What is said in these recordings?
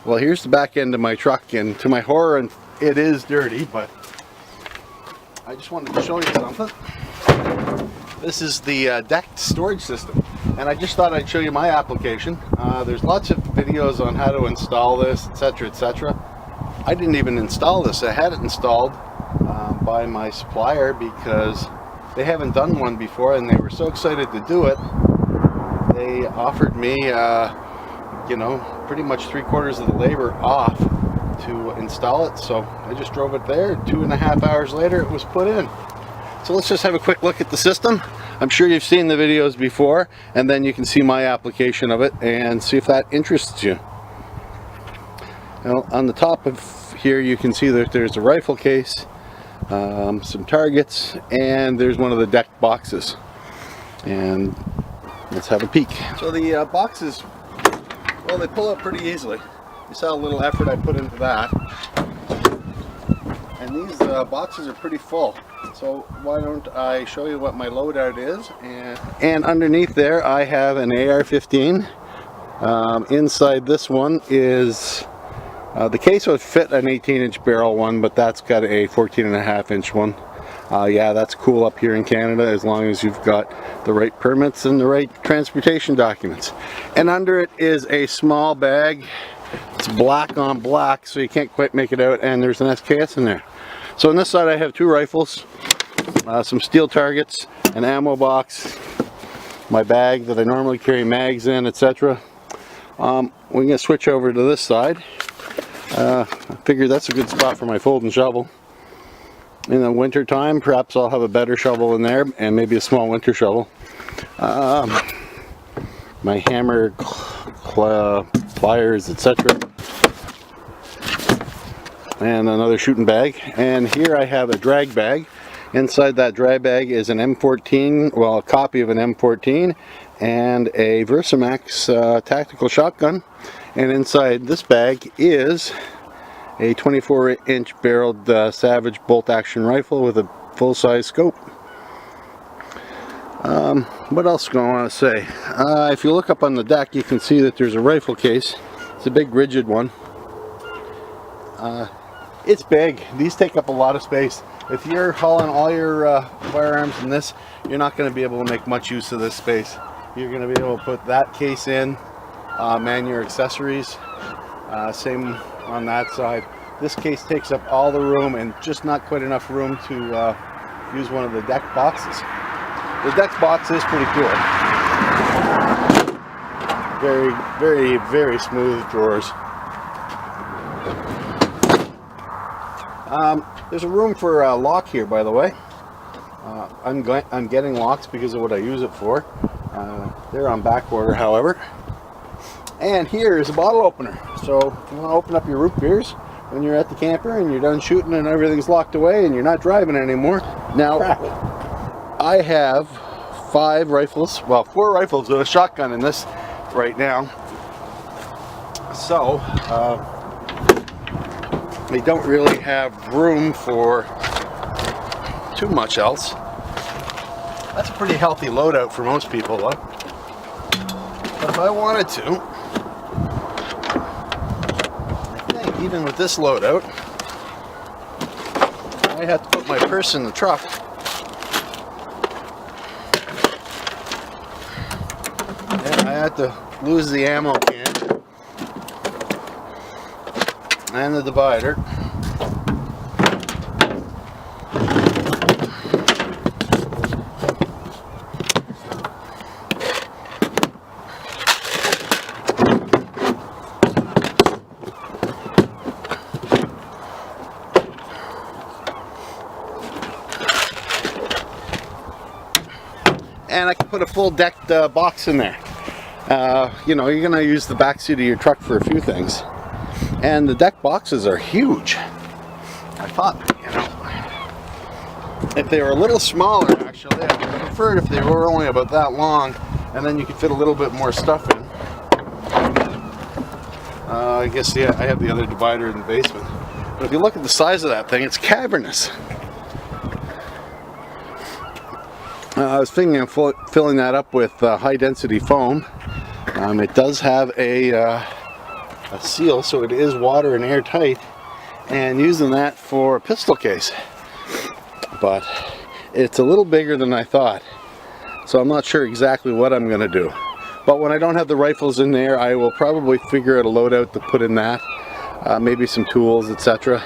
Well, here's the back end of my truck, and to my horror, and it is dirty, but I just wanted to show you something. This is the decked storage system, and I just thought I'd show you my application. There's lots of videos on how to install this, etc., etc. I didn't even install this. I had it installed by my supplier because they haven't done one before, and they were so excited to do it. They offered me, you know, pretty much 3/4 of the labor off to install it. So I just drove it there. 2.5 hours later, it was put in. So let's just have a quick look at the system. I'm sure you've seen the videos before, and then you can see my application of it and see if that interests you. Now, on the top of here, you can see that there's a rifle case, some targets, and there's one of the decked boxes. And let's have a peek. So the boxes, well, they pull up pretty easily. You saw a little effort I put into that. And these boxes are pretty full. So why don't I show you what my loadout is. And underneath there I have an AR-15. Inside this one is, the case would fit an 18-inch barrel one, but that's got a 14.5-inch one. Yeah, that's cool up here in Canada as long as you've got the right permits and the right transportation documents. And under it is a small bag. It's black on black, so you can't quite make it out, and there's an SKS in there. So on this side I have 2 rifles, some steel targets, an ammo box, my bag that I normally carry mags in, etc. We're going to switch over to this side. I figured that's a good spot for my folding shovel. In the winter time, perhaps I'll have a better shovel in there, and maybe a small winter shovel. My hammer, pliers, etc. And another shooting bag. And here I have a drag bag. Inside that drag bag is an M14, well, a copy of an M14, and a Versamax tactical shotgun. And inside this bag is a 24-inch barreled Savage bolt action rifle with a full-size scope. What else do I want to say? If you look up on the deck, you can see that there's a rifle case. It's a big rigid one. It's big. These take up a lot of space. If you're hauling all your firearms in this, you're not going to be able to make much use of this space. You're going to be able to put that case in, man your accessories, same on that side. This case takes up all the room and just not quite enough room to use one of the deck boxes. The deck box is pretty cool. Very, very, very smooth drawers. There's a room for a lock here, by the way. I'm getting locks because of what I use it for. They're on back order, however. And here is a bottle opener. So if you want to open up your root beers when you're at the camper and you're done shooting and everything's locked away and you're not driving anymore. Now, I have 5 rifles, well, 4 rifles with a shotgun in this right now. So, we don't really have room for too much else. That's a pretty healthy loadout for most people, though. But if I wanted to, I think even with this loadout, I have to put my purse in the truck. And I had to lose the ammo can and the divider. And I can put a full decked box in there. You know, you're going to use the back seat of your truck for a few things. And the deck boxes are huge. I thought, you know, if they were a little smaller, actually, I would prefer it if they were only about that long, and then you could fit a little bit more stuff in. I guess, yeah, I have the other divider in the basement. But if you look at the size of that thing, it's cavernous. I was thinking of filling that up with high density foam. It does have a a seal so it is water and airtight, and using that for a pistol case. But it's a little bigger than I thought, so I'm not sure exactly what I'm going to do. But when I don't have the rifles in there, I will probably figure out a loadout to put in that, maybe some tools, etc.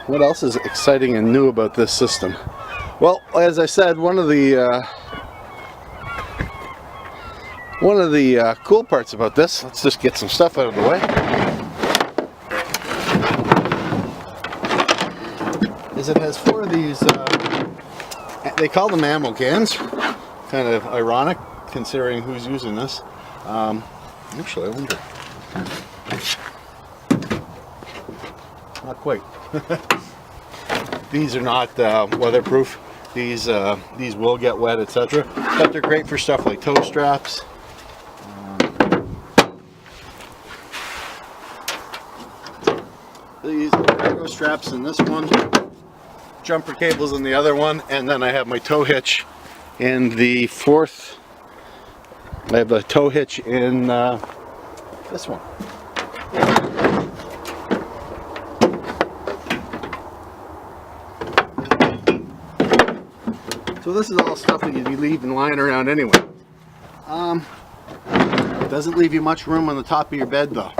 What else is exciting and new about this system? Well, as I said, one of the cool parts about this, let's just get some stuff out of the way, is it has 4 of these, they call them ammo cans, kind of ironic considering who's using this. Actually, I wonder. Not quite. These are not weatherproof. These will get wet, etc. But they're great for stuff like toe straps. These cargo straps in this one, jumper cables in the other one, and then I have my tow hitch in the 4th. I have a tow hitch in this one. So this is all stuff that you'd be leaving lying around anyway. It doesn't leave you much room on the top of your bed though.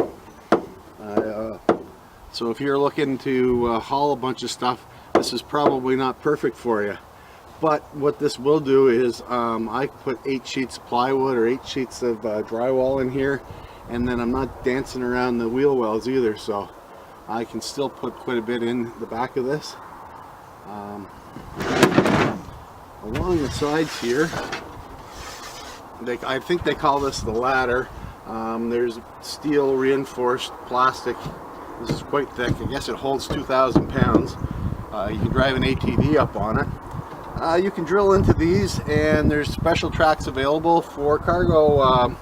So if you're looking to haul a bunch of stuff, this is probably not perfect for you. But what this will do is I put 8 sheets of plywood or 8 sheets of drywall in here, and then I'm not dancing around the wheel wells either, so I can still put quite a bit in the back of this. Along the sides here, I think they call this the ladder. There's steel reinforced plastic. This is quite thick. I guess it holds 2,000 pounds. You can drive an ATV up on it. You can drill into these, and there's special tracks available for cargo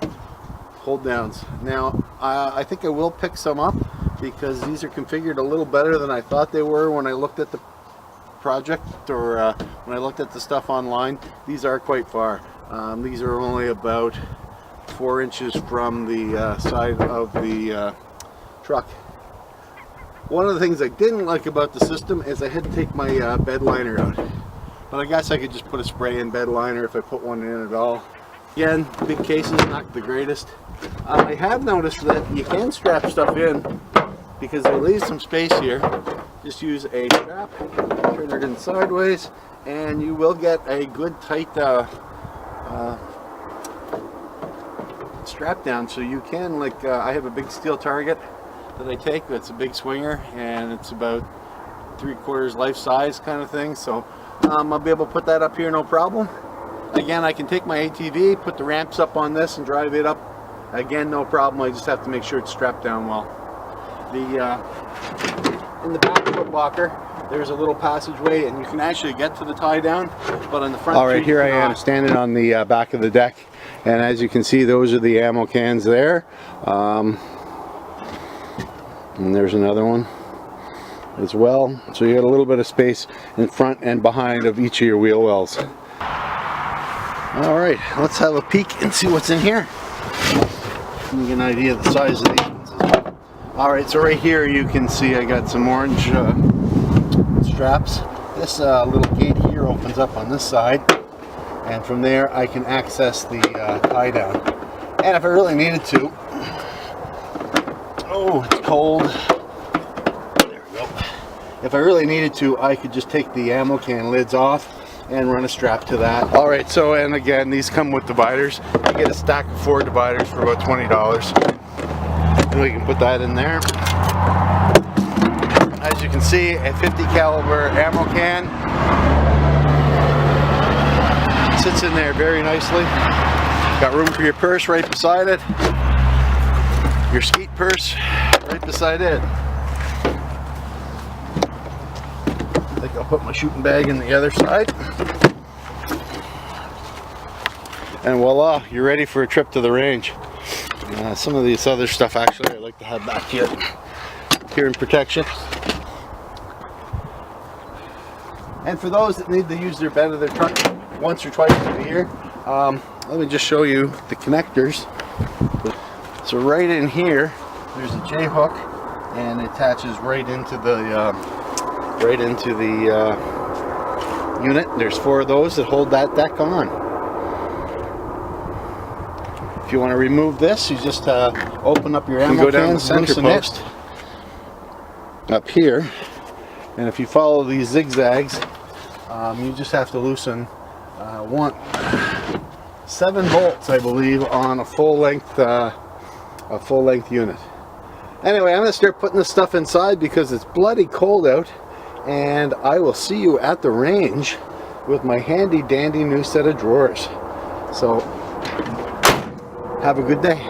hold downs. Now I think I will pick some up because these are configured a little better than I thought they were when I looked at the project, or when I looked at the stuff online. These are quite far. These are only about 4 inches from the side of the truck. One of the things I didn't like about the system is I had to take my bed liner out. But I guess I could just put a spray-in bed liner if I put one in at all. Again, big cases, not the greatest. I have noticed that you can strap stuff in because there leaves some space here. Just use a strap, turn it in sideways, and you will get a good tight strap down. So you can, like, I have a big steel target that I take. That's a big swinger, and it's about 3/4 life size kind of thing. So I'll be able to put that up here no problem. Again, I can take my ATV, put the ramps up on this and drive it up. Again, no problem. I just have to make sure it's strapped down well. In the back foot locker, there's a little passageway, and you can actually get to the tie down, but on the front. All right, here I am standing on the back of the deck, and as you can see, those are the ammo cans there. And there's another one as well. So you got a little bit of space in front and behind of each of your wheel wells. Alright, let's have a peek and see what's in here. Give me an idea of the size of these ones as well. Alright, so right here you can see I got some orange straps. This little gate here opens up on this side, and from there I can access the tie down. And if I really needed to, oh, it's cold. There we go. If I really needed to, I could just take the ammo can lids off and run a strap to that. Alright, so, and again, these come with dividers. You get a stack of 4 dividers for about $20. And we can put that in there. As you can see, a 50 caliber ammo can sits in there very nicely. Got room for your purse right beside it. Your skeet purse right beside it. I think I'll put my shooting bag in the other side. And voila, you're ready for a trip to the range. Some of this other stuff actually I like to have back here in protection. And for those that need to use their bed of their truck once or twice a year, let me just show you the connectors. So right in here There's a J hook, and it attaches right into the unit. There's 4 of those that hold that deck on. If you want to remove this, you just open up your ammo can, center post up here, and if you follow these zigzags, you just have to loosen 7 bolts, I believe, on a full length unit. Anyway, I'm going to start putting this stuff inside because it's bloody cold out, and I will see you at the range with my handy dandy new set of drawers. So have a good day.